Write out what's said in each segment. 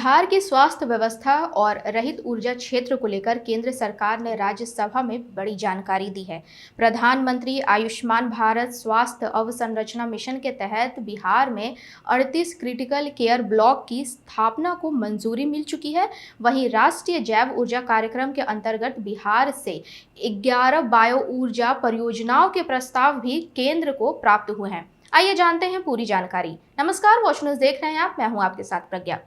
बिहार की स्वास्थ्य व्यवस्था और रहित ऊर्जा क्षेत्र को लेकर केंद्र सरकार ने राज्यसभा में बड़ी जानकारी दी है। प्रधानमंत्री आयुष्मान भारत स्वास्थ्य अवसंरचना मिशन के तहत बिहार में 38 क्रिटिकल केयर ब्लॉक की स्थापना को मंजूरी मिल चुकी है। वहीं राष्ट्रीय जैव ऊर्जा कार्यक्रम के अंतर्गत बिहार से 11 बायो ऊर्जा परियोजनाओं के प्रस्ताव भी केंद्र को प्राप्त हुए हैं। आइए जानते हैं पूरी जानकारी। नमस्कार, वॉच न्यूज़ देख रहे हैं आप। मैं हूं आपके साथ प्रज्ञा।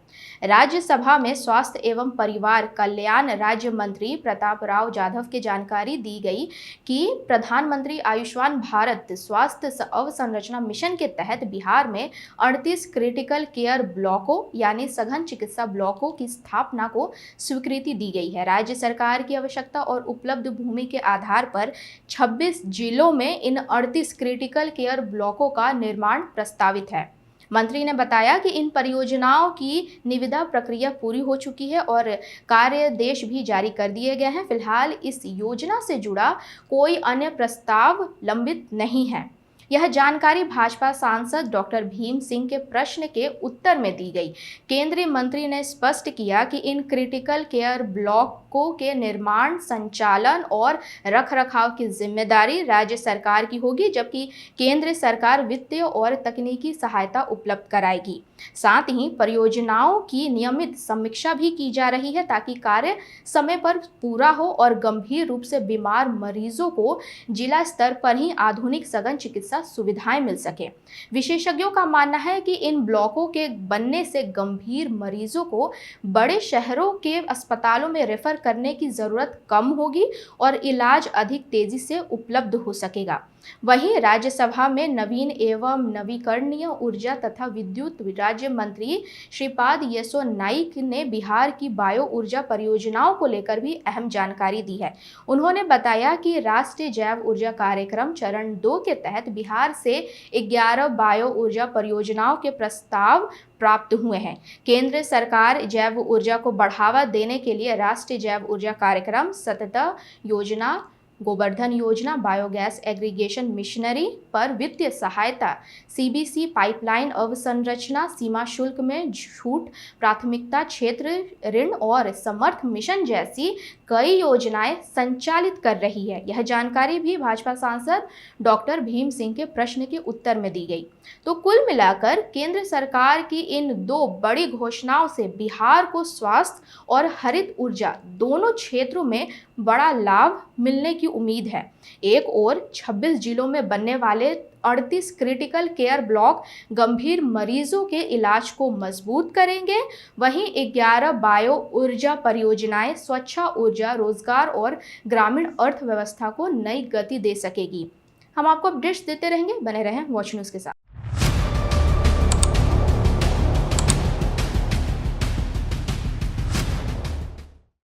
राज्यसभा में स्वास्थ्य एवं परिवार कल्याण राज्य मंत्री प्रताप राव जाधव की जानकारी दी गई कि प्रधानमंत्री आयुष्मान भारत स्वास्थ्य अवसंरचना मिशन के तहत बिहार में 38 क्रिटिकल केयर ब्लॉकों यानी सघन चिकित्सा ब्लॉकों की स्थापना को स्वीकृति दी गई है। राज्य सरकार की आवश्यकता और उपलब्ध भूमि के आधार पर 26 जिलों में इन 38 क्रिटिकल केयर ब्लॉकों का निर्माण प्रस्तावित है। मंत्री ने बताया कि इन परियोजनाओं की निविदा प्रक्रिया पूरी हो चुकी है और कार्यादेश भी जारी कर दिए गए हैं। फिलहाल इस योजना से जुड़ा कोई अन्य प्रस्ताव लंबित नहीं है। यह जानकारी भाजपा सांसद डॉक्टर भीम सिंह के प्रश्न के उत्तर में दी गई। केंद्रीय मंत्री ने स्पष्ट किया कि इन क्रिटिकल केयर ब्लॉकों के निर्माण, संचालन और रखरखाव की जिम्मेदारी राज्य सरकार की होगी, जबकि केंद्र सरकार वित्तीय और तकनीकी सहायता उपलब्ध कराएगी। साथ ही परियोजनाओं की नियमित समीक्षा भी की जा रही है ताकि कार्य समय पर पूरा हो और गंभीर रूप से बीमार मरीजों को जिला स्तर पर ही आधुनिक सघन चिकित्सा सुविधाएं मिल सके। विशेषज्ञों का मानना है कि इन ब्लॉकों के बनने से गंभीर मरीजों को बड़े शहरों के अस्पतालों में रेफर करने की जरूरत कम होगी और इलाज अधिक तेजी से उपलब्ध हो सकेगा। वहीं राज्यसभा में नवीन एवं नवीकरणीय ऊर्जा तथा विद्युत राज्य मंत्री श्रीपाद येसो नाइक ने बिहार की बायो ऊर्जा परियोजनाओं को लेकर भी अहम जानकारी दी है। उन्होंने बताया कि राष्ट्रीय जैव ऊर्जा कार्यक्रम चरण 2 के तहत बिहार से 11 बायो ऊर्जा परियोजनाओं के प्रस्ताव प्राप्त हुए हैं। केंद्र सरकार जैव ऊर्जा को बढ़ावा देने के लिए राष्ट्रीय जैव ऊर्जा कार्यक्रम, सतत योजना, गोवर्धन योजना, बायोगैस एग्रीगेशन मिशनरी पर वित्तीय सहायता, सीबीसी पाइपलाइन अवसंरचना, सीमा शुल्क में छूट, प्राथमिकता क्षेत्र ऋण और समर्थ मिशन जैसी कई योजनाएं संचालित कर रही है। यह जानकारी भी भाजपा सांसद डॉक्टर भीम सिंह के प्रश्न के उत्तर में दी गई। तो कुल मिलाकर केंद्र सरकार की इन 2 बड़ी घोषणाओं से बिहार को स्वास्थ्य और हरित ऊर्जा दोनों क्षेत्रों में बड़ा लाभ मिलने की उम्मीद है। एक ओर 26 जिलों में बनने वाले 38 क्रिटिकल केयर ब्लॉक गंभीर मरीजों के इलाज को मजबूत करेंगे, वहीं 11 बायो ऊर्जा परियोजनाएं स्वच्छ ऊर्जा, रोजगार और ग्रामीण अर्थव्यवस्था को नई गति दे सकेगी। हम आपको अपडेट्स देते रहेंगे, बने रहें वॉच न्यूज़ के साथ।